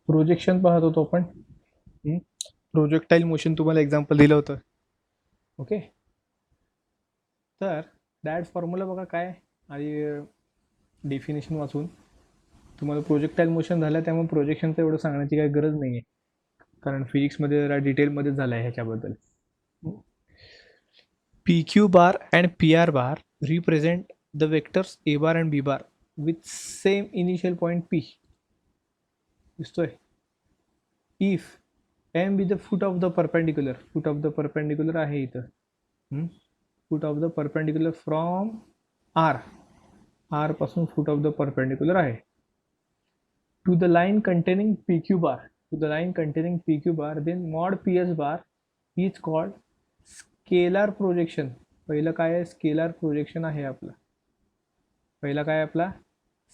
Projection पाहत होतो आपण. प्रोजेक्टाईल मोशन तुम्हाला एक्झाम्पल दिलं होतं. ओके, तर दॅट फॉर्म्युला बघा काय आणि डेफिनेशन वाचून तुम्हाला प्रोजेक्टाईल मोशन झालं, त्यामुळे प्रोजेक्शनचं एवढं सांगण्याची काही गरज नाही आहे, कारण फिजिक्समध्ये जरा डिटेलमध्ये झालं आहे ह्याच्याबद्दल. P Q bar and P R bar represent the vectors A bar and B bar with same initial point P. दिसतोय? If M be the foot of the perpendicular, foot of the perpendicular आहे इथं, foot of the perpendicular from R, R पासून foot of the perpendicular आहे to the line containing P Q bar, to the line containing P Q bar, then mod P S bar is called scalar projection. पहिलं काय आहे? Scalar projection आहे आपलं. पहिला काय आपला?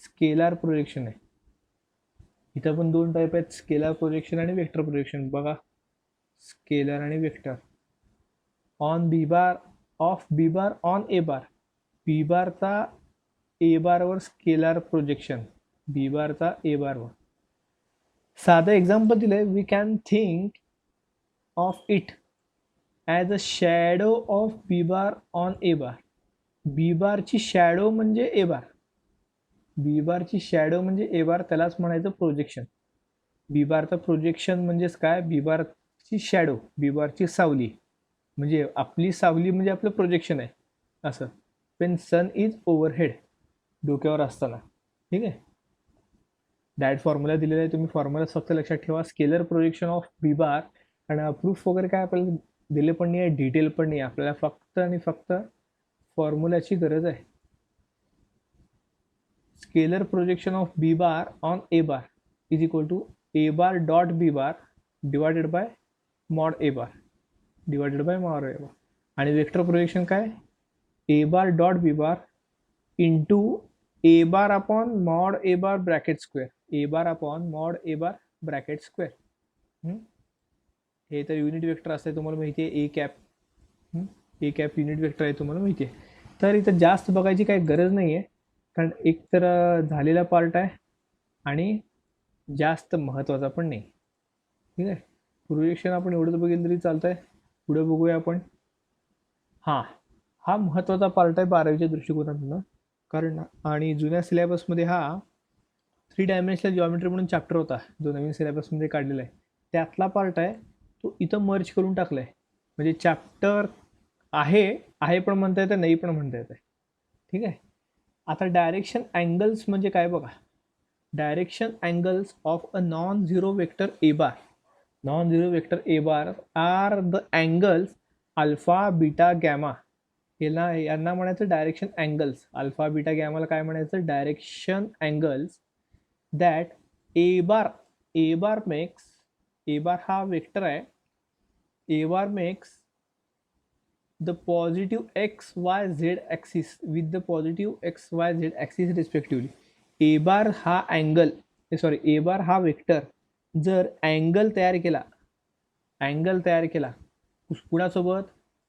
स्केलर प्रोजेक्शन आहे. इथं पण दोन टाईप आहेत, स्केलर प्रोजेक्शन आणि वेक्टर प्रोजेक्शन. बघा, स्केलर आणि vector. On B bar of B bar on A bar, B बारचा ए बारवर स्केलर प्रोजेक्शन, बी बारचा ए बारवर. साधं एक्झाम्पल दिलंय, we can think of it as a shadow of B bar on A bar. B बारची shadow म्हणजे ए bar, B बारची shadow म्हणजे ए बार, त्यालाच म्हणायचं प्रोजेक्शन. बी बारचं प्रोजेक्शन म्हणजेच काय? बी बारची शॅडो, बी बारची सावली, म्हणजे आपली सावली म्हणजे आपलं प्रोजेक्शन आहे असं. वेन सन इज ओव्हरहेड, डोक्यावर असताना. ठीक आहे, दॅट फॉर्म्युला दिलेला आहे, तुम्ही फॉर्म्युला फक्त लक्षात ठेवा. Scalar projection of B bar. आणि प्रूफ वगैरे काय आपल्याला दिले पण नाही आहे, डिटेल पण नाही, आपल्याला फक्त आणि फक्त फॉर्म्युलाची गरज आहे. Scalar projection of B bar on A bar is equal to A bar dot B bar divided by mod A bar, divided by mod A bar. आणि वेक्टर प्रोजेक्शन काय? A bar dot B bar into A bar upon mod A bar bracket square, A bar upon mod A bar bracket square. हे तर unit vector असते, तुम्हाला माहिती आहे. A cap, A cap unit vector आहे, तुम्हाला माहिती आहे. तर इथं जास्त बघायची काही गरज नाही आहे, कारण एक तर झालेला पार्ट आहे आणि जास्त महत्त्वाचा पण नाही. ठीक आहे, प्रोजेक्शन आपण एवढंच बघितलं तरी चालतं आहे. पुढे बघूया आपण. हां, हा महत्त्वाचा पार्ट आहे 12वीच्या दृष्टिकोनातून, कारण आणि जुन्या सिलेबसमध्ये हा 3 डायमेन्शनल जॉमेट्री म्हणून चॅप्टर होता, जो नवीन सिलेबसमध्ये काढलेला आहे, त्यातला पार्ट आहे. तो इथं मर्ज करून टाकला आहे, म्हणजे चॅप्टर आहे पण म्हणता येतं, नाही पण म्हणता येतं. ठीक आहे, आता डायरेक्शन अँगल्स म्हणजे काय बघा. Direction angles of a non zero vector A bar, non zero vector A bar are the angles alpha beta gamma. यांना म्हणायचं डायरेक्शन अँगल्स. अल्फा बीटा गॅमाला काय म्हणायचं? Direction angles that A bar makes, A bar हा vector आहे, A bar makes the positive x y z axis with the positive x y z axis respectively. A bar हा angle, ए bar हा vector जर angle तयार केला कुणासोबत?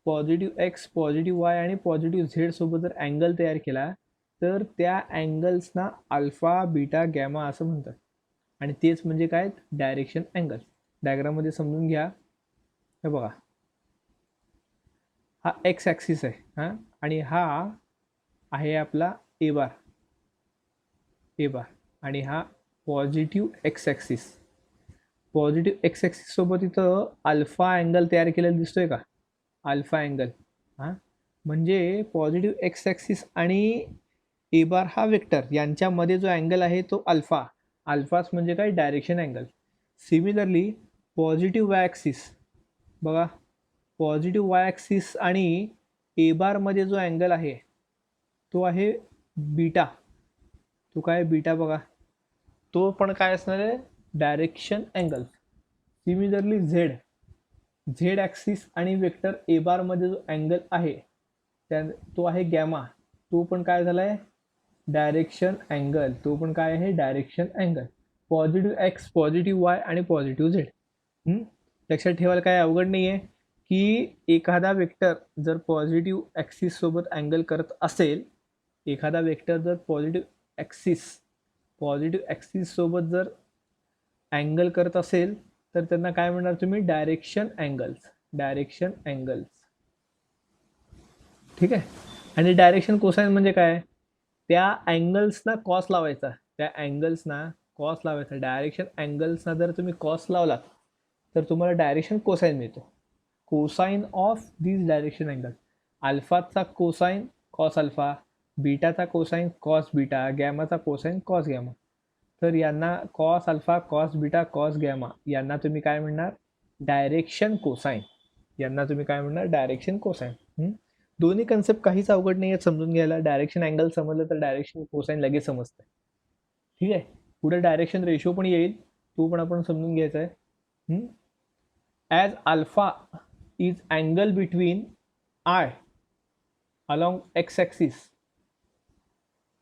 Positive x, positive Y आणि positive Z सोबत जर अँगल तयार केला, तर त्या अँगल्सना अल्फा बीटा गॅमा असं म्हणतात. आणि तेच म्हणजे काय? Direction angle. डायग्राममध्ये समजून घ्या. हे बघा, हा एक्स ॲक्सिस आहे हां, आणि हा आहे आपला ए बार, आणि हा positive x axis. Positive x axis सोबत इथं अल्फा अँगल तयार केलेला दिसतोय का? Alpha angle. हां, म्हणजे पॉझिटिव्ह एक्स ॲक्सिस आणि ए बार हा वेक्टर यांच्यामध्ये जो अँगल आहे तो अल्फा. अल्फाच म्हणजे काय? Direction angle. Similarly positive Y axis बघा, पॉझिटिव्ह वाय ॲक्सिस आणि ए बारमध्ये जो अँगल आहे तो आहे बीटा. तो काय? बीटा. बघा, तो पण काय असणार आहे? Direction angle. Similarly Z axis आणि वेक्टर ए बारमध्ये जो अँगल आहे तो आहे गॅमा. तो पण काय झाला आहे? Direction angle. तो पण काय आहे? Direction angle. Positive x, positive Y आणि पॉझिटिव्ह झेड. लक्षात ठेवायला काय अवघड नाही आहे की एखादा वेक्टर जर पॉझिटिव्ह ॲक्सिस सोबत अँगल करत असेल, एखादा वेक्टर जर पॉझिटिव्ह ॲक्सिस सोबत जर अँगल करत असेल तर त्यांना काय म्हणणार तुम्ही, डायरेक्शन अँगल्स, डायरेक्शन अँगल्स. ठीक आहे. आणि डायरेक्शन कोसाइन म्हणजे काय, त्या अँगल्सना कॉस लावायचा, त्या अँगल्सना कॉस लावायचा. डायरेक्शन अँगल्सना जर तुम्ही कॉस लावलात तर तुम्हाला डायरेक्शन कोसाइन मिळतो. Cosine of this direction angle. अल्फाचा कोसाइन कॉस अल्फा, बीटाचा कोसाइन कॉस बीटा, गॅमाचा कोसाइन कॉस गॅमा. तर यांना cos alpha, cos beta, cos gamma यांना तुम्ही काय म्हणणार, डायरेक्शन कोसाइन. यांना तुम्ही काय म्हणणार, डायरेक्शन कोसाइन. दोन्ही कन्सेप्ट काहीच अवघड नाही आहेत समजून घ्यायला. डायरेक्शन अँगल समजलं तर डायरेक्शन कोसाइन लगेच समजतं. ठीक आहे. पुढे डायरेक्शन रेशो पण येईल, तो पण आपण समजून घ्यायचा आहे. As alpha is angle between I along X axis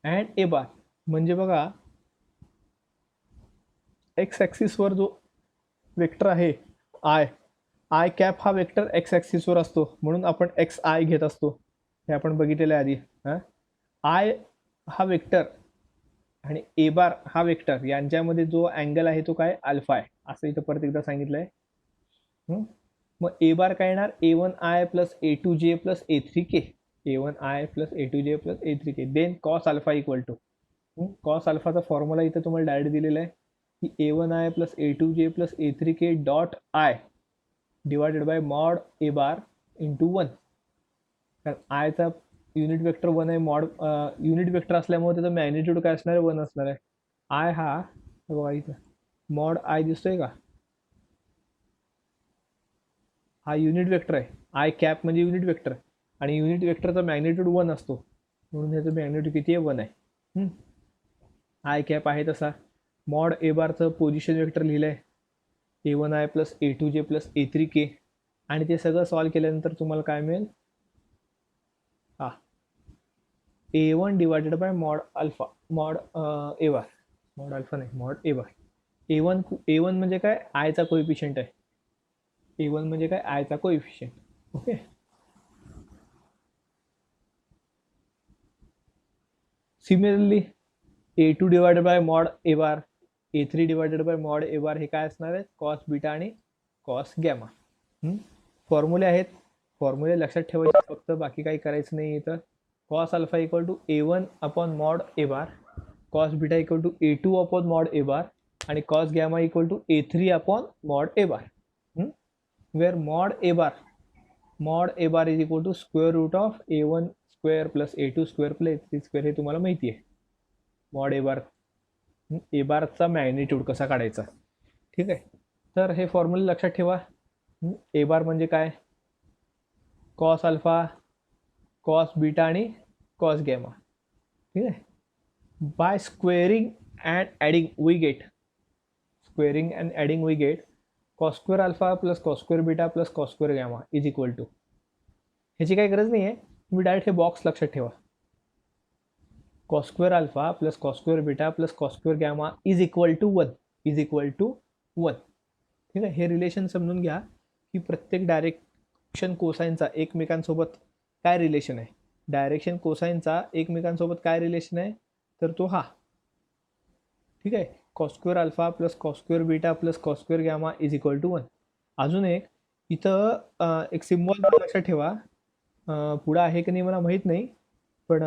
and A bar. म्हणजे बघा, एक्स ॲक्सिसवर जो वेक्टर आहे आय, आय कॅप हा वेक्टर एक्स ॲक्सिसवर असतो, म्हणून आपण एक्स आय घेत असतो. हे आपण बघितलेलं आहे आधी. आय हा वेक्टर आणि ए बार हा वेक्टर यांच्यामध्ये जो अँगल आहे तो काय, अल्फा आहे, असं इथं परत एकदा सांगितलंय. मग ए बार काय येणार, A1I plus A2J plus A3K, A1I plus A2J plus A3K. Then cos alpha equal to, cos अल्फाचा फॉर्म्युला इथं तुम्हाला डायरेक्ट दिलेला आहे की A1I plus A2J plus A3K dot I divided by mod A bar into 1. कारण आयचा unit vector 1 आहे, mod unit vector असल्यामुळे त्याचं मॅग्निट्यूड काय असणार आहे, 1 असणार आहे. आय हा बघा इथं मॉड आय दिसतोय का, हा युनिट वेक्टर आहे. आय कॅप म्हणजे युनिट वेक्टर, आणि युनिट वेक्टरचा मॅग्निट्यूड 1 असतो, म्हणून ह्याचं मॅग्निट्यूड किती आहे, 1 आहे. आय कॅप आहे तसा. मॉड ए बारचं पोझिशन वेक्टर लिहिलं आहे A1I plus A2J plus A3K, आणि ते सगळं सॉल्व केल्यानंतर तुम्हाला काय मिळेल, हा A1 divided by mod alpha, mod A bar, mod alpha नाही, मॉड ए बार. A1 म्हणजे काय, आयचा कोइफिशियंट आहे. A1 म्हणजे काय, आयचा coefficient. Okay. Similarly A2 divided by mod A bar, A3 divided by mod A bar हे काय असणार आहे, कॉस बीटा आणि कॉस गॅमा. फॉर्म्युले आहेत, फॉर्म्युले लक्षात ठेवायचे फक्त, बाकी काही करायचं नाही. इथं cos alpha equal to A1 upon mod A bar, cos beta equal to A2 upon mod A bar, आणि cos gamma equal to A3 upon mod A bar. Where mod A bar is equal to square root of A1 square plus A2 square plus A3 square, हे तुम्हाला माहिती आहे. Mod ए बारचा magnitude कसा काढायचा. ठीक आहे. तर हे फॉर्म्युला लक्षात ठेवा. ए बार म्हणजे काय, कॉस अल्फा, कॉस बीटा आणि कॉस गॅमा. ठीक आहे. By squaring and adding we get, squaring and adding we get cos square alpha plus cos square beta plus cos square gamma is equal to. ह्याची काही गरज नाही आहे, तुम्ही direct हे बॉक्स लक्षात ठेवा. Cos square alpha plus cos square beta plus cos square gamma is equal to 1, is equal to 1. ठीक आहे. हे रिलेशन समजून घ्या की प्रत्येक डायरेक्शन कोसाइनचा एकमेकांसोबत काय रिलेशन आहे. डायरेक्शन कोसाइनचा एकमेकांसोबत काय रिलेशन आहे, तर तो हा. ठीक आहे. Cos square alpha plus cos square beta plus cos square gamma is equal to 1. अजून एक इथं एक सिम्बॉल लक्षात ठेवा, पुढं आहे की नाही मला माहीत नाही, पण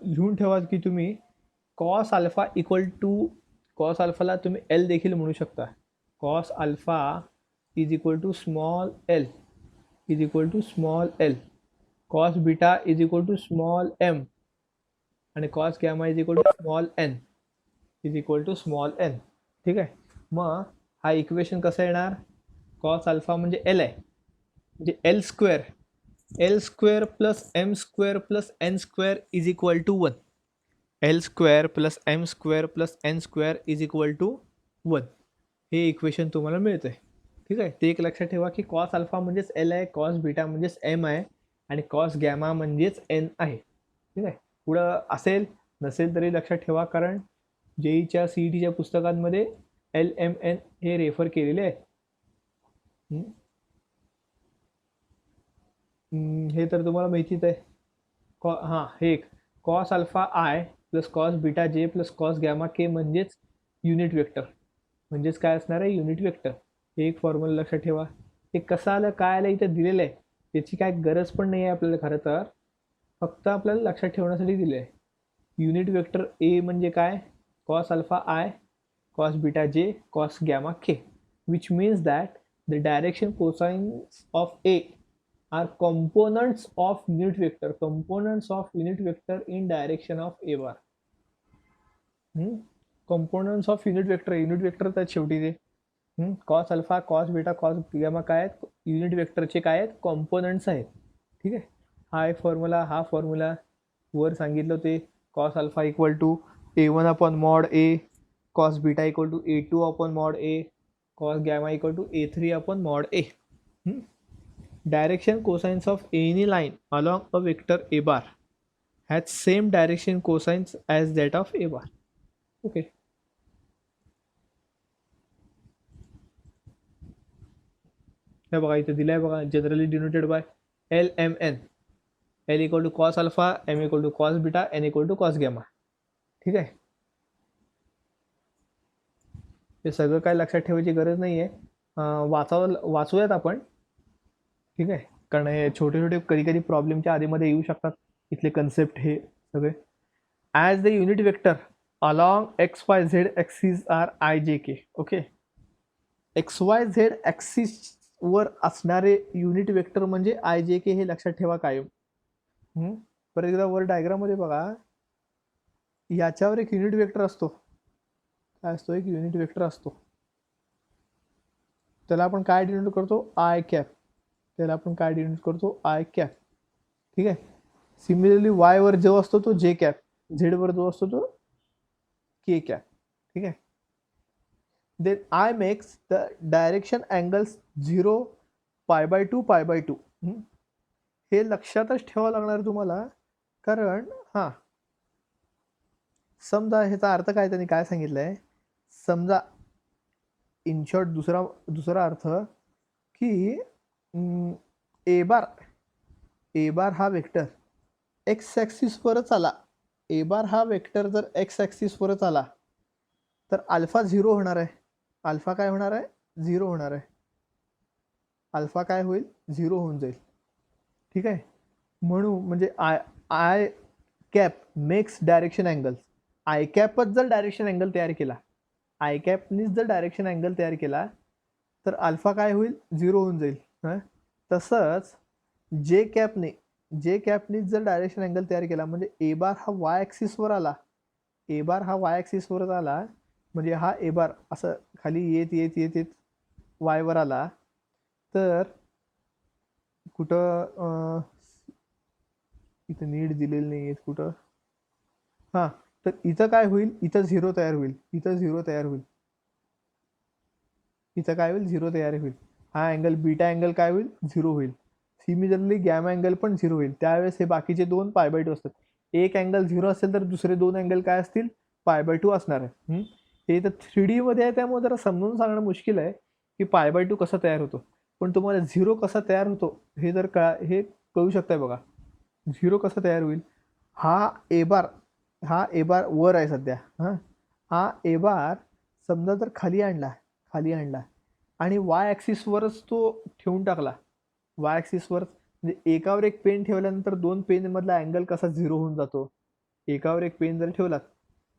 लिहून ठेवा की तुम्ही cos alpha equal to, cos अल्फाला तुम्ही एल देखील म्हणू शकता. Cos alpha is equal to small L, is equal to small L. Cos beta is equal to small M, आणि cos gamma is equal to small N, is equal to small N. ठीक आहे. मग हा equation कसं येणार, cos alpha म्हणजे L आहे, म्हणजे L square plus M square plus N square is equal to 1. L square plus M square plus N square is equal to 1. हे इक्वेशन तुम्हाला मिळतं आहे. ठीक आहे. ते एक लक्षात ठेवा की कॉस अल्फा म्हणजेच एल आहे, कॉस बीटा म्हणजेच एम आहे, आणि कॉस गॅमा म्हणजेच एन आहे. ठीक आहे. पुढं असेल नसेल तरी लक्षात ठेवा, कारण जेईच्या CETच्या पुस्तकांमध्ये LMN हे रेफर केलेले आहे. हे तर तुम्हाला माहितीच आहे. हां, हे एक cos alpha I plus cos beta जे प्लस कॉस गॅमा के म्हणजेच युनिट वेक्टर. म्हणजेच काय असणार आहे, युनिट वेक्टर. हे एक फॉर्म्युला लक्षात ठेवा. हे कसं आलं काय आलं इथं दिलेलं आहे, त्याची काय गरज पण नाही आहे आपल्याला खरं तर, फक्त आपल्याला लक्षात ठेवण्यासाठी दिले आहे. युनिट वेक्टर ए म्हणजे काय, cos alpha I, cos beta j, cos gamma k, which means that the direction cosines of A are components of unit vector, components of unit vector in direction of A bar. components of unit vector, unit vector त्यात शेवटी ते cos alpha, cos beta, cos gamma काय आहेत, unit वेक्टरचे काय आहेत, components आहेत. ठीक आहे. हा एक फॉर्म्युला, हा फॉर्म्युला वर सांगितलं ते cos alpha equal to A1 upon mod A, cos beta equal to A2 upon mod A, cos gamma equal to A3 upon mod A. Direction cosines of any line along a vector A bar has same direction cosines as that of A bar. Okay. हे बघा इथे दिलं आहे बघा, generally denoted by LMN. L equal to cos alpha, M equal to cos beta, N equal to cos gamma. ठीक आहे. हे सगळं काय लक्षात ठेवायची गरज नाही आहे, वाचूयात आपण. ठीक आहे. कारण हे छोटे छोटे कधी कधी प्रॉब्लेमच्या आधीमध्ये येऊ शकतात इथले कन्सेप्ट हे सगळे. As the unit vector along XYZ axis are IJK. Okay. XYZ axis वर असणारे युनिट वेक्टर म्हणजे IJK, हे लक्षात ठेवा कायम. परत एकदा वर डायग्राम मध्ये बघा, याच्यावर एक युनिट वेक्टर असतो. काय असतो, एक युनिट वेक्टर असतो. त्याला आपण काय डिनोट करतो, I कॅप. त्याला आपण काय डिनोट करतो, I कॅप. ठीक आहे. सिमिलरली वाय वर जो असतो तो J कॅप, झेड वर जो असतो तो K कॅप. ठीक आहे. Then I makes the direction angles 0, π/2, π/2. हे लक्षातच ठेवावं लागणार तुम्हाला, कारण समजा ह्याचा अर्थ काय, त्यांनी काय सांगितलंय, समजा इन शॉर्ट दुसरा अर्थ की ए बार हा वेक्टर एक्स ॲक्सिसवरच आला. ए बार हा वेक्टर जर एक्स ॲक्सिसवरच आला तर अल्फा 0 होणार आहे. अल्फा काय होणार आहे, 0 होणार आहे. अल्फा काय होईल, 0 होऊन जाईल. ठीक आहे. म्हणून म्हणजे I cap makes direction angles. I कॅपच जर डायरेक्शन अँगल तयार केला, आय कॅपनीच जर डायरेक्शन अँगल तयार केला तर अल्फा काय होईल, 0 होऊन जाईल. तसंच जे कॅपनीच जर डायरेक्शन अँगल तयार केला, म्हणजे ए बार हा वाय ॲक्सिसवर आला, ए बार हा वाय ॲक्सिसवरच आला, म्हणजे हा ए बार असं खाली येत येत येत येत वायवर आला, तर कुठं इथं नीट दिलेलं नाही आहे कुठं, तर इथं काय होईल, इथं 0 तयार होईल, इथं 0 तयार होईल, इथं काय होईल, 0 तयार होईल. हा अँगल बीटा अँगल काय होईल, 0 होईल. सिमिलरली गॅमा अँगल पण 0 होईल. त्यावेळेस हे बाकीचे दोन π/2 असतात. एक अँगल 0 असेल तर दुसरे दोन अँगल काय असतील, π/2 असणार आहे. हे तर 3D मध्ये आहे, त्यामुळे जरा समजून सांगणं मुश्किल आहे की π/2 कसा तयार होतो. पण तुम्हाला 0 कसा तयार होतो हे जर हे कळू शकताय बघा. 0 कसा तयार होईल, हा ए बार वर आहे सध्या. हा ए बार समजा जर खाली आणला आणि वाय ॲक्सिसवरच तो ठेवून टाकला, वाय ॲक्सिसवर म्हणजे एकावर एक पेन ठेवल्यानंतर दोन पेन मधला अँगल कसा 0 होऊन जातो. एकावर एक पेन जर ठेवलात,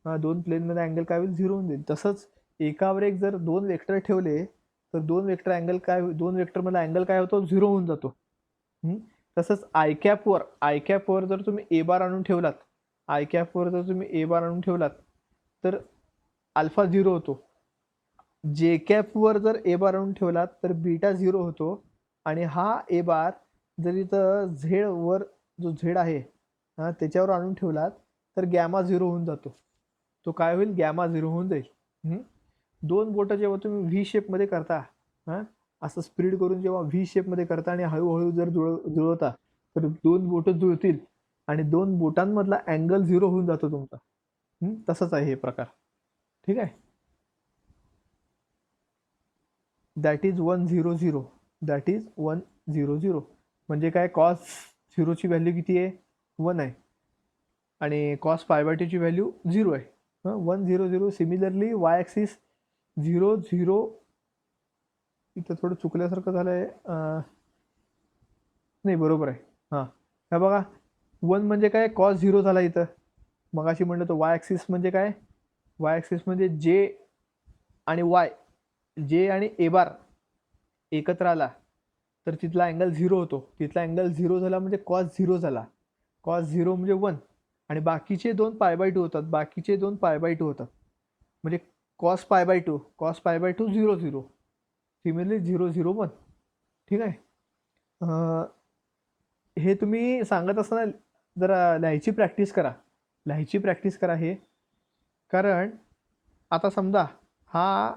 दोन प्लेन मध्ये अँगल काय होईल, 0 होऊन जाईल. तसंच एकावर एक जर दोन वेक्टर ठेवले तर दोन वेक्टर मधला अँगल काय होतो, 0 होऊन जातो. तसंच आय कॅपवर जर तुम्ही ए बार आणून ठेवलात, तर अल्फा 0 होतो. जे कॅपवर जर ए बार आणून ठेवलात तर बीटा 0 होतो. आणि हा ए बार जर इथं झेड वर जो झेड आहे त्याच्यावर आणून ठेवलात तर गॅमा 0 होऊन जातो. तो काय होईल, गॅमा 0 होऊन जाईल. दोन बोटं जेव्हा तुम्ही व्ही शेपमध्ये करता, असं स्प्रीड करून जेव्हा व्ही शेपमध्ये करता आणि हळूहळू जर जुळवता तर दोन बोटं जुळतील आणि दोन बोटांमधला अँगल 0 होऊन जातो तुमचा. तसंच आहे हे प्रकार. ठीक आहे. That is 100, that is 100. म्हणजे काय, कॉस 0ची व्हॅल्यू किती आहे, 1 आहे, आणि कॉस π/2 ची व्हॅल्यू 0 आहे. 100. Similarly Y axis zero zero, इथं थोडं चुकल्यासारखं झालंय. नाही बरोबर आहे. हां, हे बघा, 1 म्हणजे काय, कॉस झिरो झाला इथं. मगाशी म्हणलं तो वाय ॲक्सिस म्हणजे काय, वाय ॲक्सिस म्हणजे जे आणि वाय, जे आणि ए बार एकत्र आला तर तिथला अँगल झिरो होतो. तिथला अँगल झिरो झाला म्हणजे कॉस झिरो झाला. कॉस झिरो म्हणजे 1 आणि बाकीचे दोन पाय/2 होतात. बाकीचे दोन पाय/2 होतात. म्हणजे कॉस पाय/2, कॉस पाय/2 0 0, सिमिलरली 0 0 1. ठीक आहे. हे तुम्ही सांगत असताना जरा लिहायची प्रॅक्टिस करा. लिहायची प्रॅक्टिस करा हे. कारण आता समजा हा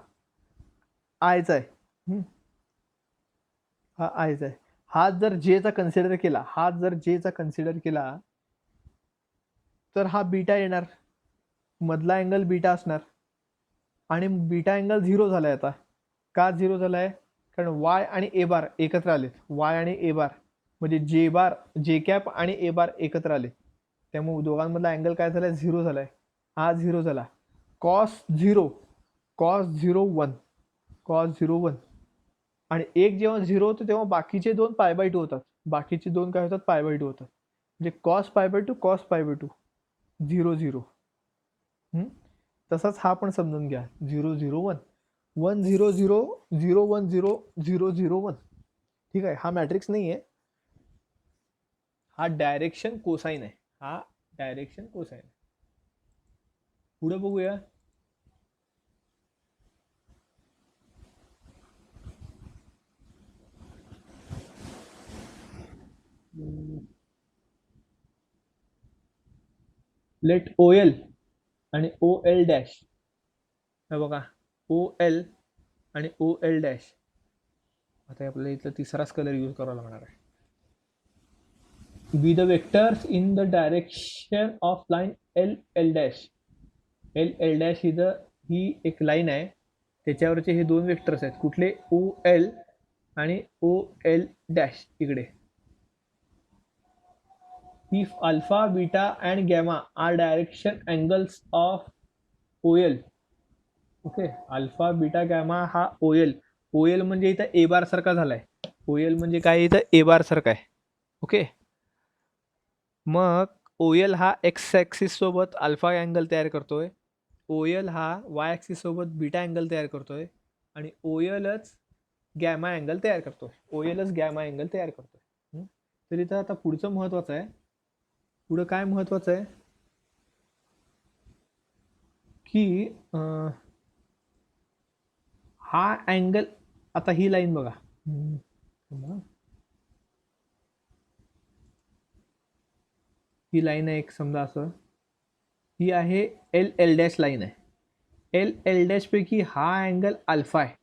आयचा आहे. हा आयचा आहे. हा जर जेचा कन्सिडर केला, हा जर जेचा कन्सिडर केला तर हा बीटा येणार, मधला अँगल बीटा असणार आणि बीटा अँगल झिरो झालाय. आता का झिरो झालाय, कारण वाय आणि ए बार एकत्र आलेत. वाय आणि ए बार म्हणजे जे बार, जे कॅप आणि ए बार एकत्र आले, त्यामुळे दोघांमधला अँगल काय झालाय, झिरो झालाय. हा झिरो झाला. Cos zero, cos zero 1, cos zero 1 आणि एक जेव्हा झिरो होतं तेव्हा बाकीचे दोन पाय/2 होतात. बाकीचे दोन काय होतात, पाय/2 होतात. म्हणजे कॉस पाय/2, कॉस पाय/2, 0 0. तसाच हा पण समजून घ्या, 0 0 1, 1 0 0, 0 1 0, 0 0 1. ठीक आहे. हा मॅट्रिक्स नाही आहे, हा डायरेक्शन कोसाइन आहे. हा डायरेक्शन कोसाइन. पुढे बघूया. लेट ओ एल आणि ओ एल डॅश, हे बघा, ओ एल आणि ओ एल डॅश. आता आपल्याला इथला तिसराच कलर यूज करावा लागणार आहे. Be the vectors in the direction of line L L dash. L L dash ही एक लाईन आहे, त्याच्यावरचे हे दोन वेक्टर्स आहेत. कुठले, ओ एल आणि ओ एल डॅश. इकडे if alpha beta and gamma are direction angles of O L. Okay, alpha beta gamma हा ओ एल. ओ एल म्हणजे इथं ए बार सारखा झालाय. ओ एल म्हणजे काय, इथं ए बार सारखा आहे. ओके, मग ओ एल हा एक्स ॲक्सिस सोबत अल्फा अँगल तयार करतोय, ओ एल हा वाय ॲक्सिस सोबत बीटा अँगल तयार करतोय आणि ओ एलच गॅमा अँगल तयार करतोय. ओ एलच गॅमा अँगल तयार करतोय. तर इथं आता पुढचं महत्वाचं आहे. पुढं काय महत्वाचं आहे की हा अँगल, आता ही लाईन बघा, ही लाईन आहे एक, समजा असं, ही आहे एल एल डॅश लाईन आहे. एल एल डॅश पैकी हा अँगल अल्फा आहे,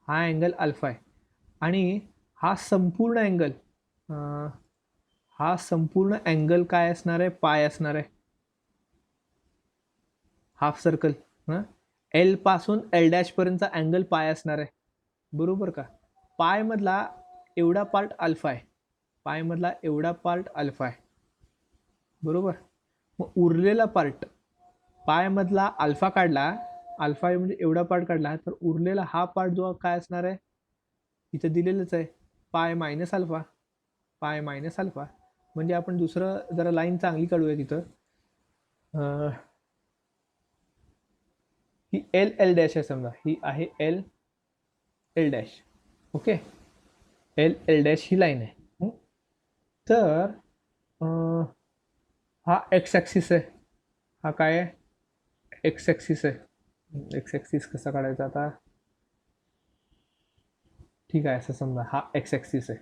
हा अँगल अल्फा आहे आणि हा संपूर्ण अँगल, हा संपूर्ण अँगल काय असणार आहे, पाय असणार आहे. हाफ सर्कल, एल पासून एल डॅश पर्यंतचा अँगल पाय असणार आहे. बरोबर का. पाय मधला एवढा पार्ट अल्फा आहे, पाय मधला एवढा पार्ट अल्फा आहे. बरोबर. मग उरलेला पार्ट, पाय मधला अल्फा काढला, अल्फा म्हणजे एवढा पार्ट काढला, तर उरलेला हा पार्ट जो काय असणार आहे, इथं दिलेलंच आहे, पाय मायनस अल्फा. पाय मायनस अल्फा म्हणजे आपण दुसरं जरा लाईन चांगली काढूया तिथं. ही एल एल डॅश आहे, समजा ही आहे L L dash. Okay, L L dash ही लाईन आहे. तर हा एक्स ॲक्सिस आहे, हा काय आहे, एक्स ॲक्सिस आहे. एक्स ॲक्सिस कसा काढायचा आता, ठीक आहे, असं समजा हा एक्स ॲक्सिस आहे.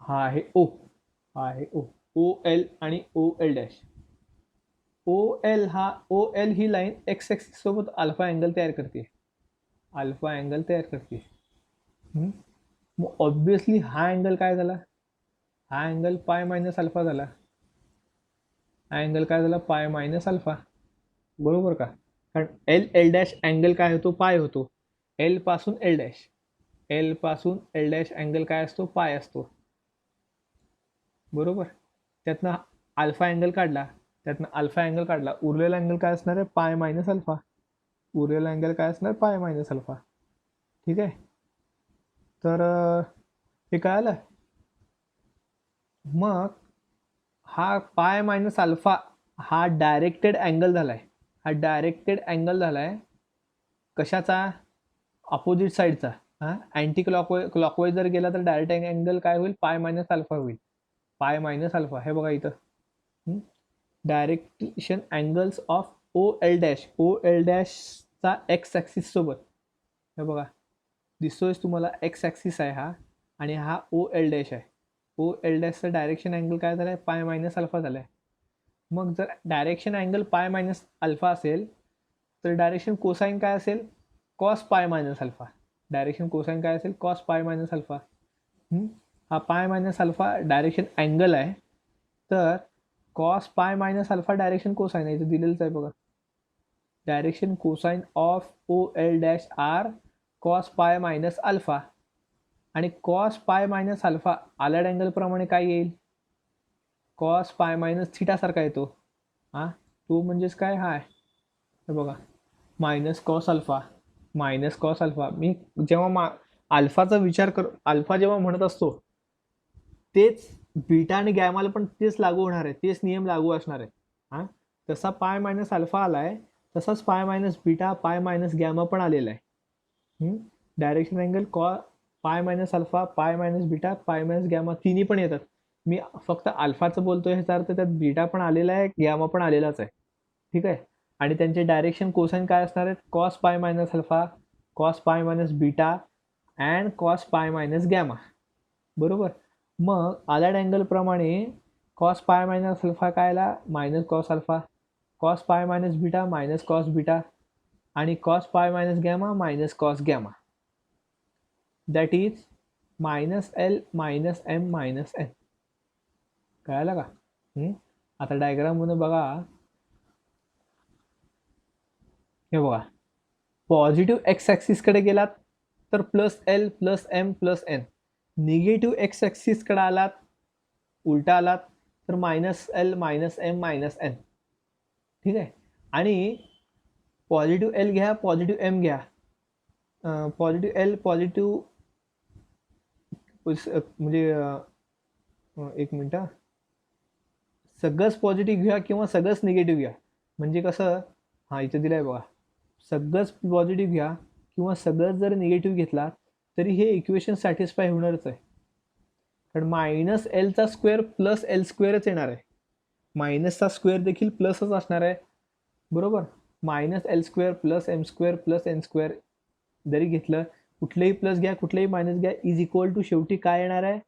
हा आहे ओ, हा आहे ओ, ओ एल आणि O L dash. O L हा, ओ एल ही लाईन एक्स ॲक्सिस सोबत अल्फा अँगल तयार करते, अल्फा अँगल तयार करते. मग ऑब्विसली हा अँगल काय झाला, हा अँगल पाय मायनस अल्फा झाला. हा अँगल काय झाला, पाय मायनस अल्फा. बरोबर का. कारण एल एल डॅश अँगल काय होतो, पाय होतो. एल पासून एल डॅश, एल पासून एल डॅश अँगल काय असतो, पाय असतो. बरोबर. त्यातनं अल्फा अँगल काढला, त्यातनं अल्फा अँगल काढला, उरलेला अँगल काय असणार आहे, पाय मायनस अल्फा. उरलेला अँगल काय असणार, पाय मायनस अल्फा. ठीक आहे. तर हे काय आलं. मग हा पाय मायनस अल्फा हा डायरेक्टेड अँगल झालाय. हा डायरेक्टेड अँगल झालाय कशाचा, अपोजिट साईडचा. हा अँटी क्लॉकवाईज जर गेला तर डायरेक्ट अँगल काय होईल, पाय मायनस अल्फा होईल. पाय मायनस अल्फा हे बघा इथं, direction angles of O L dash. O L डॅशचा एक्स ॲक्सिस सोबत हे बघा दिसतोय तुम्हाला, एक्स ॲक्सिस आहे हा आणि हा ओ एल डॅश आहे. ओ एल डॅशचा डायरेक्शन अँगल काय झालाय, पाय मायनस अल्फा झालाय. मग जर डायरेक्शन अँगल पाय मायनस अल्फा असेल तर डायरेक्शन कोसाइन काय असेल, cos pi minus alpha. Direction cosine काय असेल, कॉस पाय मायनस अल्फा. हा पाय मायनस अल्फा डायरेक्शन अँगल आहे, तर cos pi minus alpha direction cosine आहे, इथं दिलेलंच आहे बघा. Direction cosine of O L dash are cos pi minus alpha. आणि cos pi minus alpha allied angle प्रमाणे काय येईल, कॉस पाय मायनस थिटा सारखा येतो. हा तो म्हणजेच काय, हा आहे बघा minus cos alpha. Minus cos alpha. मी जेव्हा अल्फाचा विचार कर, अल्फा जेव्हा म्हणत असतो तेच बीटा आणि गॅमाला पण तेच लागू होणार आहे, तेच नियम लागू असणार आहे. हा तसा पाय मायनस अल्फा आलाय, तसाच पाय मायनस बीटा, पाय मायनस गॅमा पण आलेला आहे. डायरेक्शन अँगल पाय मायनस अल्फा, पाय मायनस बीटा, पाय मायनस गॅमा तिन्ही पण येतात. मी फक्त अल्फाचं बोलतोय, ह्याचा अर्थ त्यात बीटा पण आलेला आहे, गॅमा पण आलेलाच आहे. ठीक आहे. आणि त्यांचे डायरेक्शन कोसाइन काय असणार आहेत, cos pi minus alpha, cos pi minus beta and cos pi minus gamma. बरोबर. मग आलाड अँगल प्रमाणे कॉस पाय मायनस अल्फा काय आला, minus cos alpha. Cos pi minus beta minus cos beta आणि cos pi minus gamma minus cos gamma. That is minus L minus M minus N. कळालं का. आता diagram मध्ये बघा, हे बघा पॉझिटिव्ह एक्स ॲक्सिस कडे गेलात तर plus L plus M plus N. Negative X axis कडे आलात, उलटा आलात तर minus L minus M minus N. ठीक आहे. आणि पॉझिटिव्ह एल घ्या, पॉझिटिव्ह एम घ्या, पॉझिटिव्ह एल पॉझिटिव्ह म्हणजे एक मिनिट, सगळंच पॉझिटिव्ह घ्या किंवा सगळंच निगेटिव्ह घ्या. म्हणजे कसं, हा इथं दिलं आहे बघा, सगळंच पॉझिटिव्ह घ्या किंवा सगळंच जर निगेटिव्ह घेतला तरी हे इक्वेशन सॅटिस्फाय होणारच आहे. कारण मायनस एलचा स्क्वेअर प्लस एल स्क्वेअरच येणार आहे. मायनसचा स्क्वेअर देखील प्लसच असणार आहे. बरोबर. Minus L square plus M square plus N square जरी घेतलं, कुठलेही प्लस घ्या कुठलेही मायनस घ्या, इज इक्वल टू शेवटी काय येणार आहे,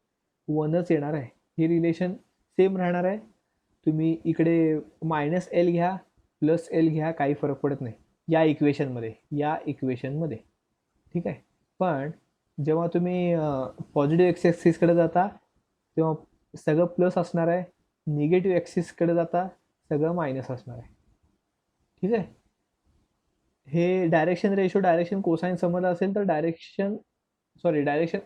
वनच येणार आहे. हे रिलेशन सेम राहणार आहे. तुम्ही इकडे मायनस एल घ्या प्लस एल घ्या, काही फरक पडत नाही या इक्वेशनमध्ये. ठीक आहे. पण जेव्हा तुम्ही पॉझिटिव्ह एक्स ॲक्सिसकडे जाता तेव्हा सगळं प्लस असणार आहे, निगेटिव्ह ॲक्सिसकडे जाता सगळं मायनस असणार आहे. ठीक आहे. हे डायरेक्शन रेशो, डायरेक्शन कोसाइन समजलं असेल तर डायरेक्शन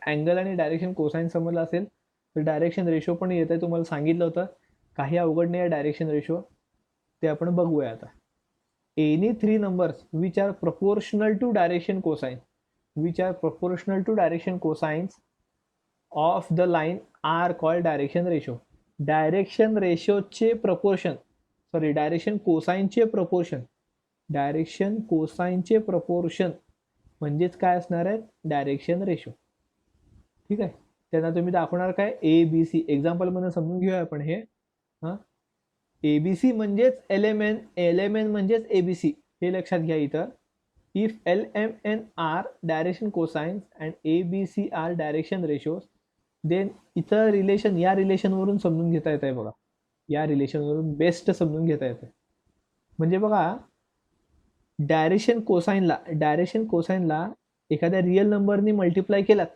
अँगल आणि डायरेक्शन कोसाइन समजलं असेल तर डायरेक्शन रेशो पण येत आहे, तुम्हाला सांगितलं होतं. काही अवघड नाही आहे डायरेक्शन रेशो, ते आपण बघूया आता. Any 3 numbers which are proportional to direction cosines of the line are called direction ratio. Direction रेशोचे प्रपोर्शन, डायरेक्शन कोसाइनचे प्रपोर्शन म्हणजेच काय असणार आहे, डायरेक्शन रेशो. ठीक आहे. त्यांना तुम्ही दाखवणार काय, ए बी सी. एक्झाम्पल मध्ये समजून घेऊया आपण हे. एबीसी म्हणजेच एल एम एन म्हणजेच एबीसी, हे लक्षात घ्या इथं. If L M N are direction cosines and A B C are direction ratios, then इथं रिलेशन या रिलेशनवरून समजून घेता येत आहे बघा. या रिलेशनवरून बेस्ट समजून घेता येतं. म्हणजे बघा, डायरेक्शन कोसाइनला एखाद्या रिअल नंबरनी मल्टिप्लाय केलात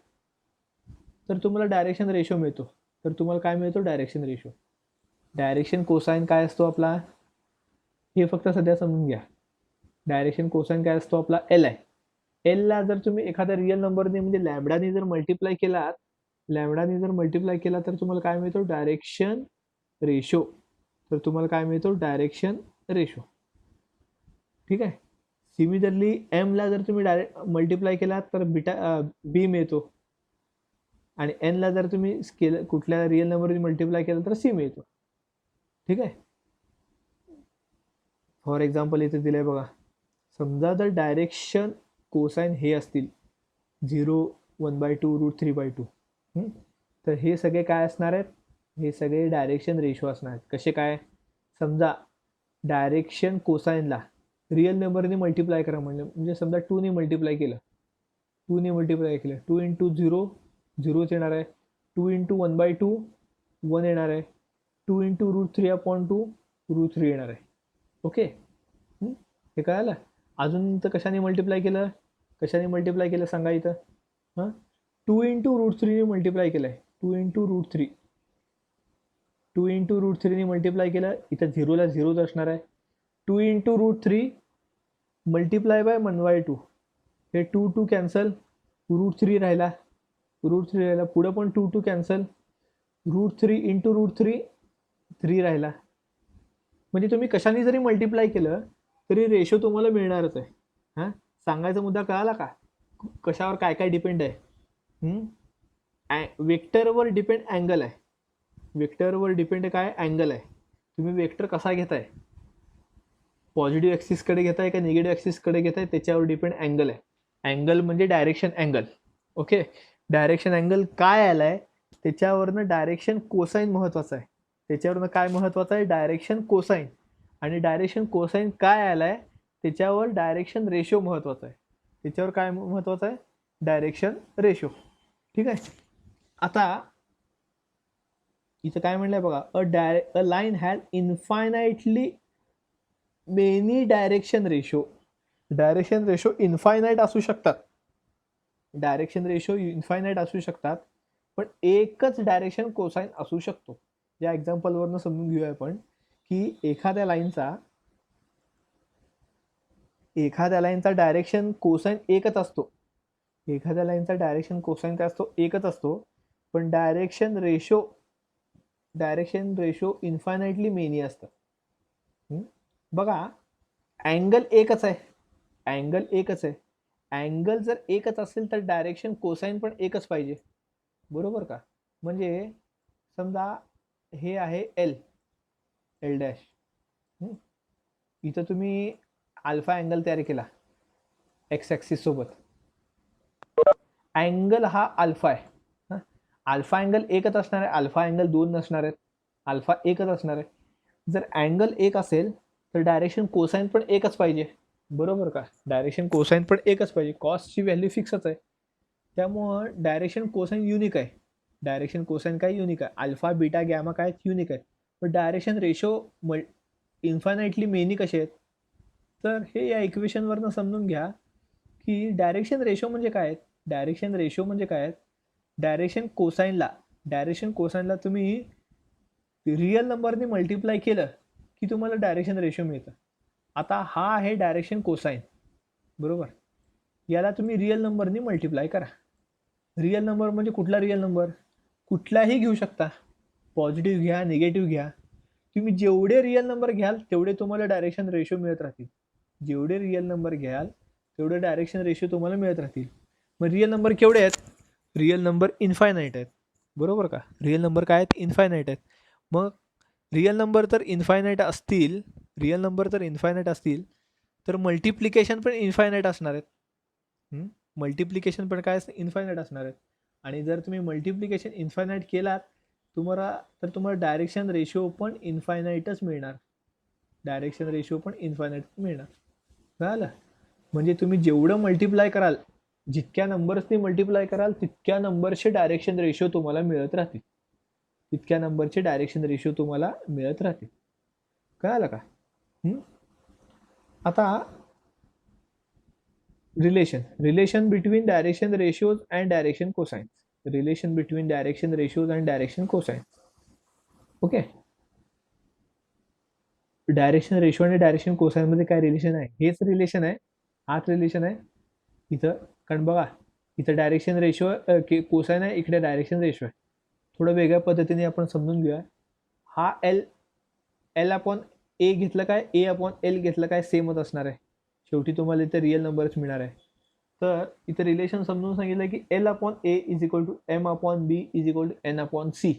तर तुम्हाला डायरेक्शन रेशो मिळतो. तर तुम्हाला काय मिळतो, डायरेक्शन रेशो. डायरेक्शन कोसाइन काय असतो आपला, हे फक्त सध्या समजून घ्या. डायरेक्शन कोसाइन काय असतो आपला, एल आहे. एलला जर तुम्ही एखाद्या रिअल नंबरने म्हणजे लॅम्बडाने जर मल्टिप्लाय केला तर तुम्हाला काय मिळतो, डायरेक्शन रेशो. तर तुम्हाला काय मिळतो, डायरेक्शन रेशो. ठीक आहे. सिमिलरली एमला जर तुम्ही डायरेक्ट मल्टिप्लाय केला तर बी मिळतो, आणि एनला जर तुम्ही स्केल कुठल्या रिअल नंबरने मल्टिप्लाय केलं तर सी मिळतो. ठीक आहे. फॉर एक्झाम्पल इथे दिलंय बघा, समजा जर डायरेक्शन कोसाइन हे असतील 0, 1/2, √3/2, तर हे सगळे काय असणार आहेत, हे सगळे डायरेक्शन रेशो असणार आहेत. कसे काय, समजा डायरेक्शन कोसाइनला रिअल नंबरने मल्टिप्लाय करा म्हणजे समजा 2ने मल्टिप्लाय केलं, 2 × 0 0च येणार आहे, 2 × 1/2 1 येणार आहे, 2 × √3/2 √3 येणार आहे. ओके, हे कळालं. अजून तर कशाने मल्टिप्लाय केलं सांगा इथं. 2 × √3ने मल्टिप्लाय केलं आहे, 2 × √3ने मल्टिप्लाय केलं, इथं 0ला 0च असणार आहे. 2 × √3 मल्टिप्लाय बाय 1/2, हे 2 2 कॅन्सल, √3 राहिला, पुढं पण 2 2 कॅन्सल, √3 × √3 3 राहिला. म्हणजे तुम्ही कशाने जरी मल्टिप्लाय केलं तरी रेशो तुम्हाला मिळणारच आहे. हां, सांगायचा मुद्दा कळाला का, कशावर काय काय डिपेंड आहे. वेक्टरवर डिपेंड अँगल आहे, वेक्टरवर डिपेंड काय, अँगल आहे. तुम्ही वेक्टर कसा घेताय, पॉझिटिव्ह ॲक्सिसकडे घेताय का निगेटिव्ह ॲक्सिसकडे घेताय, त्याच्यावर डिपेंड अँगल आहे. अँगल म्हणजे direction angle. Okay, direction angle काय आलाय त्याच्यावरनं डायरेक्शन कोसाइन महत्वाचं आहे. त्याच्यावरनं काय महत्वाचं आहे, डायरेक्शन कोसाइन. आणि डायरेक्शन कोसाइन काय आलाय त्याच्यावर डायरेक्शन रेशो महत्वाचा आहे. त्याच्यावर काय महत्वाचं आहे, डायरेक्शन रेशो. ठीक आहे. आता इथं काय म्हणलंय बघा, a line has infinitely many direction ratio. Direction ratio infinite असू शकतात, पण एकच डायरेक्शन कोसाइन असू शकतो. या एक्झाम्पलवरनं समजून घेऊया आपण की एखाद्या लाईनचा डायरेक्शन कोसाइन एकच असतो. एखाद्या लाईनचा डायरेक्शन कोसाइन काय असतो, एकच असतो, पण डायरेक्शन रेशो इन्फायनाइटली मेनी असतं. बघा, अँगल एकच आहे, अँगल जर एकच असेल तर डायरेक्शन कोसाइन पण एकच पाहिजे, बरोबर का. म्हणजे समजा हे आहे एल डॅश, इथं तुम्ही अल्फा अँगल तयार केला एक्स ॲक्सिस सोबत, अँगल हा अल्फा आहे. अल्फा अँगल एकच असणार आहे, अल्फा अँगल 2 नसणार आहेत, अल्फा एकच असणार आहे. जर अँगल एक असेल तर डायरेक्शन कोसाइन पण एकच पाहिजे, बरोबर का. डायरेक्शन कोसाइन पण एकच पाहिजे, कॉसची व्हॅल्यू फिक्सच आहे. त्यामुळं डायरेक्शन कोसाइन युनिक आहे. डायरेक्शन कोसाइन काय युनिक आहे, अल्फा बीटा गॅमा काय युनिक आहे. पण डायरेक्शन रेशो इन्फायनाइटली मेनी कसे आहेत, तर हे या इक्वेशनवरनं समजून घ्या की डायरेक्शन रेशो म्हणजे काय. डायरेक्शन कोसाइनला तुम्ही रिअल नंबरने मल्टिप्लाय केलं की तुम्हाला डायरेक्शन रेशो मिळतं. आता हा आहे डायरेक्शन कोसाइन, बरोबर. याला तुम्ही रिअल नंबरने मल्टिप्लाय करा. रिअल नंबर म्हणजे कुठला रिअल नंबर, कुठलाही घेऊ शकता, पॉझिटिव्ह घ्या, निगेटिव्ह घ्या. तुम्ही जेवढे रिअल नंबर घ्याल तेवढे तुम्हाला डायरेक्शन रेशो मिळत राहतील. जेवढे रिअल नंबर घ्याल तेवढे डायरेक्शन रेशो तुम्हाला मिळत राहतील. मग रिअल नंबर केवढे आहेत, रिअल नंबर इन्फायनाइट आहेत, बरोबर का. रिअल नंबर काय आहेत, इन्फायनाइट आहेत. मग रिअल नंबर तर इन्फायनाइट असतील तर मल्टिप्लिकेशन पण इन्फायनाइट असणार आहेत. मल्टिप्लिकेशन पण काय इन्फायनाइट असणार आहेत. आणि जर तुम्ही मल्टिप्लिकेशन इन्फायनाइट केलात तुम्हाला डायरेक्शन रेशो पण इन्फायनाइटच मिळणार. कळालं. म्हणजे तुम्ही जेवढं मल्टिप्लाय कराल, जितक्या नंबर्सनी मल्टिप्लाय कराल तितक्या नंबरचे डायरेक्शन रेशो तुम्हाला मिळत राहतील. कळालं का. आता relation between direction ratios and direction cosines. Okay, direction ratio आणि डायरेक्शन कोसाइन मध्ये काय रिलेशन आहे, हाच रिलेशन आहे इथं. कारण बघा, इथं डायरेक्शन रेशो कोसाइन आहे, इकडे डायरेक्शन रेशो आहे. थोडं वेगळ्या पद्धतीने आपण समजून घेऊया. हा एल एल अपॉन ए घेतलं काय, ए अपॉन एल घेतलं काय, सेमच असणार आहे. शेवटी तुम्हाला इथे रिअल नंबरच मिळणार आहे. तर इथे रिलेशन समजून सांगितलं की L upon A is equal to M upon B is equal to N upon C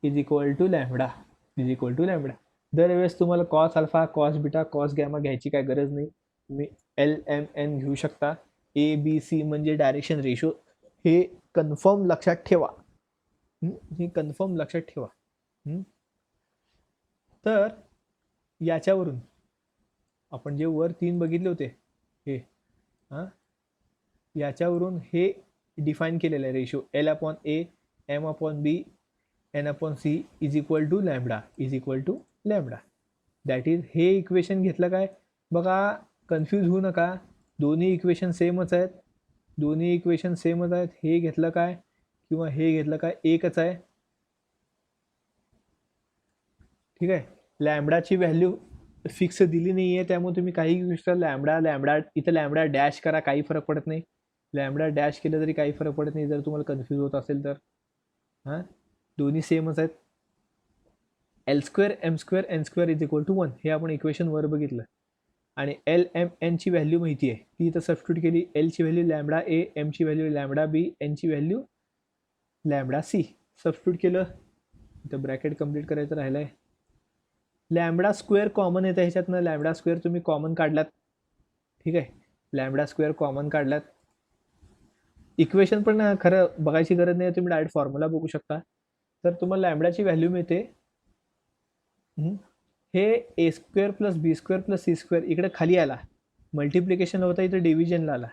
is equal to lambda is equal to lambda. दरवेळेस तुम्हाला cos alpha, cos beta, cos gamma घ्यायची काय गरज नाही. तुम्ही एल एम एन घेऊ शकता. ए B C म्हणजे डायरेक्शन रेशो. हे कन्फर्म लक्षात ठेवा. हे कन्फर्म लक्षात ठेवा. तर याच्यावरून आपण जे वर 3 बघितले होते हे, हां, याच्यावरून हे डिफाईन केलेलं आहे ratio L upon A M upon B N upon C is equal to lambda is equal to lambda. That is हे इक्वेशन घेतलं काय बघा, कन्फ्यूज होऊ नका. दोन्ही इक्वेशन सेमच आहेत. दोन्ही इक्वेशन सेमच आहेत. हे घेतलं काय किंवा हे घेतलं काय एकच आहे. ठीक आहे. लॅम्बडाची व्हॅल्यू फिक्स दिली नाही आहे, त्यामुळे तुम्ही काही गोष्ट लॅम्बडा लॅम्बडा इथं लॅम्बडा डॅश करा, काही फरक पडत नाही. लॅम्बडा डॅश केलं तरी काही फरक पडत नाही जर तुम्हाला कन्फ्यूज होत असेल तर. हां, दोन्ही सेमच आहेत. L square M square N square is equal to 1 हे आपण इक्वेशन वर बघितलं. आणि एल एम एनची व्हॅल्यू माहिती आहे, ती इथं सबस्टिट्यूट केली. एलची व्हॅल्यू लॅम्बडा ए, एमची व्हॅल्यू लॅम्बडा बी, एनची व्हॅल्यू लॅम्बडा सी सबस्टिट्यूट केलं. इथं ब्रॅकेट कंप्लीट करायचं राहिलं आहे. लॅम्बडा स्क्वेअर कॉमन येतं ह्याच्यातनं. लॅम्बडा स्क्वेअर तुम्ही कॉमन काढलात. ठीक आहे, लॅम्बडा स्क्वेअर कॉमन काढलात. इक्वेशन पण खरं बघायची गरज नाही, तुम्ही डायरेक्ट फॉर्म्युला बघू शकता. तर तुम्हाला लॅम्बडाची व्हॅल्यू मिळते. हे ए square plus B square plus C square इकडे खाली आला, मल्टिप्लिकेशन होता, इथं डिव्हिजनला आला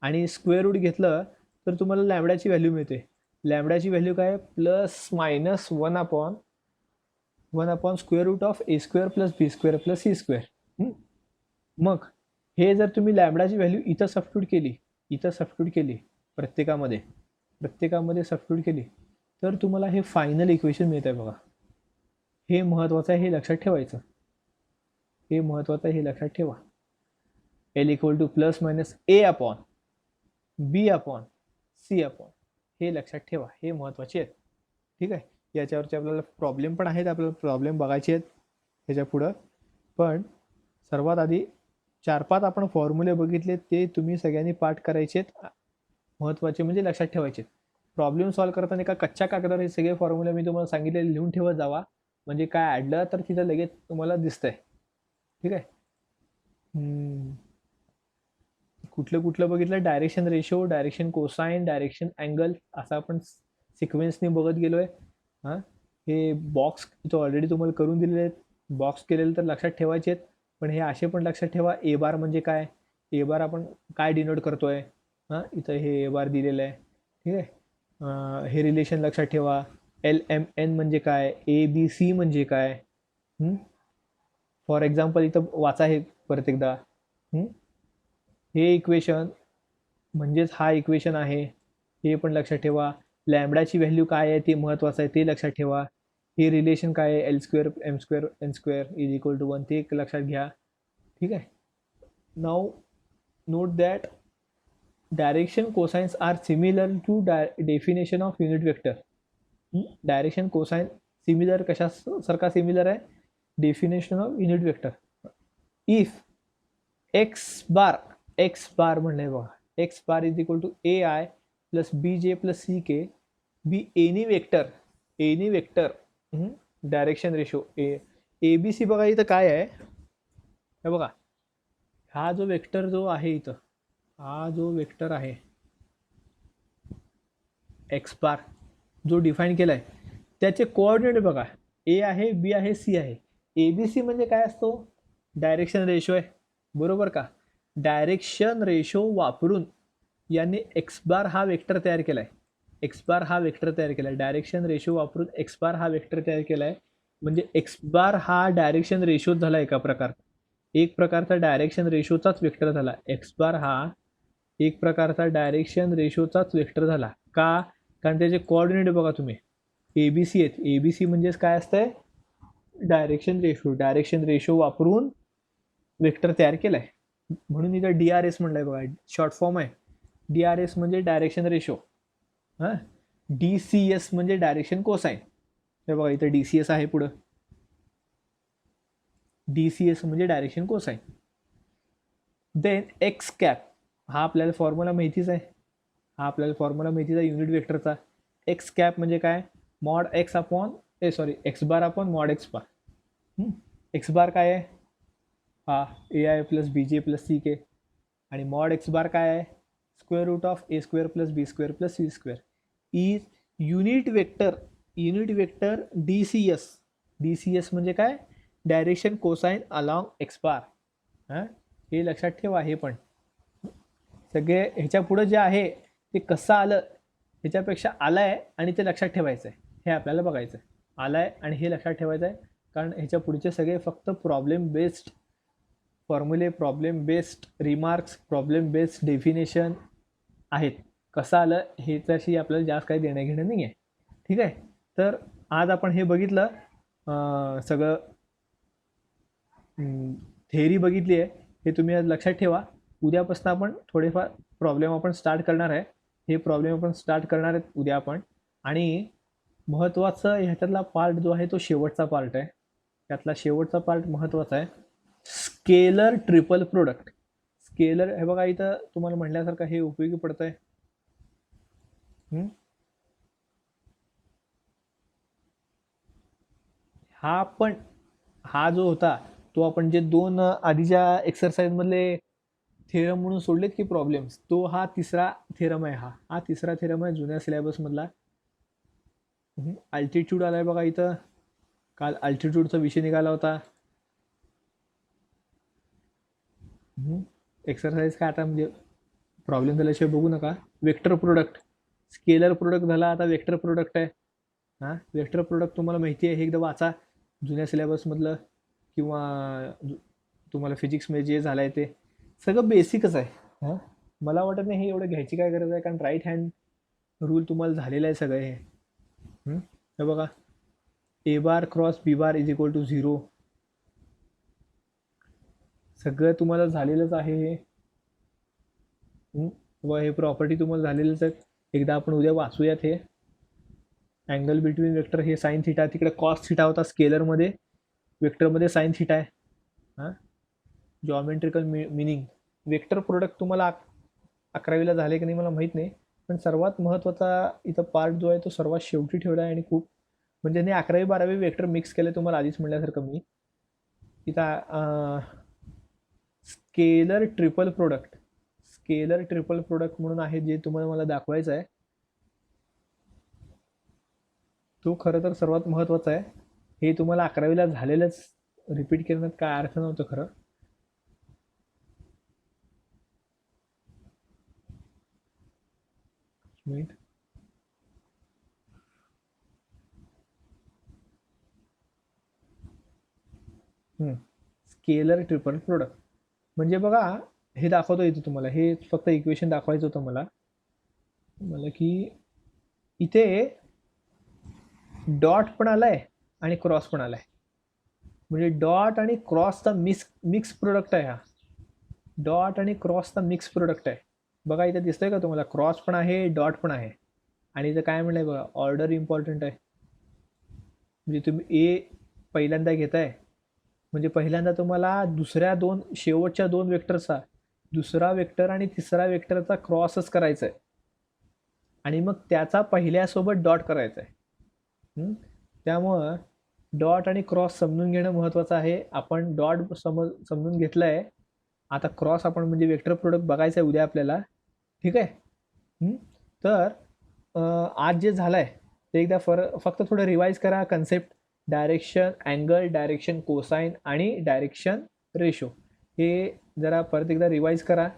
आणि स्क्वेअर रूट घेतलं तर तुम्हाला लॅम्बडाची व्हॅल्यू मिळते. लॅम्बडाची व्हॅल्यू काय, plus minus 1 upon square root of A square plus B square plus C square. मग हे जर तुम्ही लॅम्बडाची व्हॅल्यू इथं सबस्टिट्यूट केली प्रत्येकामध्ये सबस्टिट्यूट केली तर तुम्हाला हे फायनल इक्वेशन मिळत आहे बघा. हे महत्त्वाचं आहे, हे लक्षात ठेवायचं. हे महत्त्वाचं आहे, हे लक्षात ठेवा. L equal to plus minus A upon B upon C upon, हे लक्षात ठेवा. हे महत्त्वाचे आहेत. ठीक आहे. याच्यावरचे आपल्याला प्रॉब्लेम पण आहेत, आपल्याला प्रॉब्लेम बघायचे आहेत ह्याच्या पुढं. पण सर्वात आधी 4-5 आपण फॉर्म्युले बघितले, ते तुम्ही सगळ्यांनी पाठ करायचे आहेत. महत्त्वाचे म्हणजे लक्षात ठेवायचे. प्रॉब्लेम सॉल्व्ह करताना एका कच्च्या कागदावर हे सगळे फॉर्म्युले मी तुम्हाला सांगितले लिहून ठेवत जावा, म्हणजे काय अडलं तर तिथं लगेच तुम्हाला दिसतंय. ठीक आहे. कुठलं बघितलं, direction ratio, direction cosine, direction angle, असं आपण सिक्वेन्सने बघत गेलो आहे. हां, हे बॉक्स इथं ऑलरेडी तुम्हाला करून दिलेले आहेत. बॉक्स केलेले तर लक्षात ठेवायचे आहेत, पण हे असे पण लक्षात ठेवा. ए बार म्हणजे काय, ए बार आपण काय डिनोट करतोय. हां, इथं हे ए बार दिलेलं आहे. ठीक आहे. हे रिलेशन लक्षात ठेवा. एल एम एन म्हणजे काय, ए बी सी म्हणजे काय. फॉर एक्झाम्पल इथं वाचा हे परत एकदा. हे इक्वेशन म्हणजेच हा इक्वेशन आहे, हे पण लक्षात ठेवा. लॅम्बडाची व्हॅल्यू काय आहे ते महत्त्वाचं आहे, ते लक्षात ठेवा. हे रिलेशन काय आहे, L square M square N square is equal to 1, ते लक्षात घ्या. ठीक आहे. Now note that direction cosines are similar to definition of unit vector. Direction cosine similar कशासारखा सिमिलर आहे, definition of unit vector. If X bar म्हणले बघा, X bar is equal to A I plus B J plus C K be any vector direction ratio A B C. बघा इथं काय आहे, हे बघा, हा जो वेक्टर जो आहे इथं, हा जो वेक्टर आहे एक्स बार जो डिफाईन केलाय, त्याचे कोऑर्डिनेट बघा, ए आहे, बी आहे, सी आहे. ए बी सी म्हणजे काय असतो, डायरेक्शन रेशो आहे, बरोबर का. डायरेक्शन रेशो वापरून याने एक्स बार हा वेक्टर तयार केलाय. डायरेक्शन रेशो वापरून एक्स बार हा वेक्टर तयार केलाय. म्हणजे एक्स बार हा डायरेक्शन रेशो झाला एक प्रकारचा डायरेक्शन रेशोचाच वेक्टर झाला. एक्स बार हा एक प्रकारचा डायरेक्शन रेशोचाच वेक्टर झाला. का, कारण त्याचे कोऑर्डिनेट बघा तुम्ही, ए बी सी आहेत. ए बी सी म्हणजेच काय असतंय, डायरेक्शन रेशो वापरून वेक्टर तयार केलाय. म्हणून इथं डी आर एस म्हणलंय बघा, शॉर्ट फॉर्म आहे. डी आर एस म्हणजे डायरेक्शन रेशो. हां, डी सी एस म्हणजे डायरेक्शन कोसाइन. हे बघा इथं डी सी एस आहे पुढं. DCS म्हणजे direction cosine. Then X cap, हा आपल्याला फॉर्म्युला माहितीच आहे, युनिट वेक्टरचा. एक्स कॅप म्हणजे काय, mod X upon X bar upon mod X bar. X bar काय आहे, हा AI plus BJ plus CK, आणि मॉड एक्स बार काय आहे, square root of A square plus B square plus C square is unit vector DCS म्हणजे काय, direction cosine along X bar. हे लक्षात ठेवा. हे पण सगळे ह्याच्या पुढे जे आहे ते कसं आलं, ह्याच्यापेक्षा आलाय आणि ते लक्षात ठेवायचं आहे, हे आपल्याला बघायचं आहे. आलाय आणि हे लक्षात ठेवायचं आहे, कारण ह्याच्या पुढचे सगळे फक्त प्रॉब्लेम बेस्ड फॉर्म्युले, problem based remarks, problem based definition आहेत. कसं आलं हे त्याशी आपल्याला जास्त काही देणं घेणं नाही आहे. ठीक आहे. तर आज आपण हे बघितलं, सगळं थेअरी बघितली आहे, हे तुम्ही आज लक्षात ठेवा. उद्यापासून आपण थोडेफार प्रॉब्लेम आपण स्टार्ट करणार आहे. हे प्रॉब्लेम आपण स्टार्ट करणार आहेत उद्या आपण. आणि महत्त्वाचं ह्याच्यातला पार्ट जो आहे तो शेवटचा पार्ट आहे. त्यातला शेवटचा पार्ट महत्त्वाचा आहे, स्केलर ट्रिपल प्रोडक्ट. स्केलर, हे बघा इथं तुम्हाला म्हटल्यासारखं हे उपयोगी पडत आहे. हा जो होता तो आपण जे दोन आधीच्या एक्सरसाइज मधले थेरम म्हणून सोडलेत की प्रॉब्लेम्स, तो हा तिसरा थेरम आहे. हा तिसरा थेरम आहे जुन्या सिलेबस मधला. अल्टिट्यूड आलाय बघा इथं, काल अल्टिट्यूडचा विषय निघाला होता. एक्सरसाइज काय आता म्हणजे प्रॉब्लेम झाल्याशिवाय बघू नका. वेक्टर प्रोडक्ट, स्केलर प्रोडक्ट झाला, आता वेक्टर प्रोडक्ट आहे. वेक्टर प्रोडक्ट तुम्हाला माहिती आहे, हे एकदा वाचा जुन्या सिलेबसमधलं, किंवा तुम्हाला फिजिक्समध्ये जे झालं आहे ते सगळं बेसिकच आहे. मला वाटत नाही हे एवढं घ्यायची काय गरज आहे, कारण राईट हँड रूल तुम्हाला झालेलं आहे सगळं हे. हे बघा, A bar cross B bar is equal to 0, सगळं तुम्हाला झालेलंच आहे हे. व हे प्रॉपर्टी तुम्हाला झालेलंच आहेत. एकदा आपण उद्या वाचूयात हे. अँगल बिटवीन वेक्टर हे साइन थिटा, तिकडे कॉस थिटा होता स्केलरमध्ये, वेक्टरमध्ये साइन थिटा आहे. Geometrical meaning. वेक्टर प्रोडक्ट तुम्हाला 11वीला झाले की नाही मला माहीत नाही, पण सर्वात महत्त्वाचा इथं पार्ट जो आहे तो सर्वात शेवटी ठेवला आहे. आणि खूप म्हणजे नाही, 11वी 12वी वेक्टर मिक्स केले तुम्हाला आधीच म्हणल्यासारखं मी. इथं स्केलर ट्रिपल प्रोडक्ट म्हणून आहे, जे तुम्हाला मला दाखवायचं आहे. तो खरं तर सर्वात महत्त्वाचा आहे. हे तुम्हाला 11वीला झालेलंच, रिपीट करण्यात काय अर्थ नव्हतं खरं. स्केलर ट्रिपल प्रोडक्ट म्हणजे बघा, हे दाखवतो इथे तुम्हाला, हे फक्त इक्वेशन दाखवायचं होतं मला की इथे डॉट पण आलाय आणि क्रॉस पण आलाय, म्हणजे डॉट आणि क्रॉसचा मिक्स प्रोडक्ट आहे. हा डॉट आणि क्रॉसचा मिक्स प्रोडक्ट आहे. बघा इथे दिसतंय का तुम्हाला, क्रॉस पण आहे, डॉट पण आहे. आणि इथं काय म्हणलंय बघा, ऑर्डर इम्पॉर्टंट आहे. म्हणजे तुम्ही ए पहिल्यांदा घेताय, म्हणजे पहिल्यांदा तुम्हाला शेवटच्या दोन वेक्टरचा दुसरा वेक्टर आणि तिसरा वेक्टरचा क्रॉसच करायचा आहे, आणि मग त्याचा पहिल्यासोबत डॉट करायचा आहे. त्यामुळं डॉट आणि क्रॉस समजून घेणं महत्त्वाचं आहे. आपण डॉट समजून घेतलं आहे, आता क्रॉस आपण म्हणजे वेक्टर प्रोडक्ट बघायचं आहे उद्या आपल्याला. ठीक आहे. तर आज जे झालं आहे ते एकदा फक्त थोडं रिवाईज करा. Concept, direction angle, direction cosine आणि डायरेक्शन रेशो, हे जरा परत एकदा रिवाईज करा.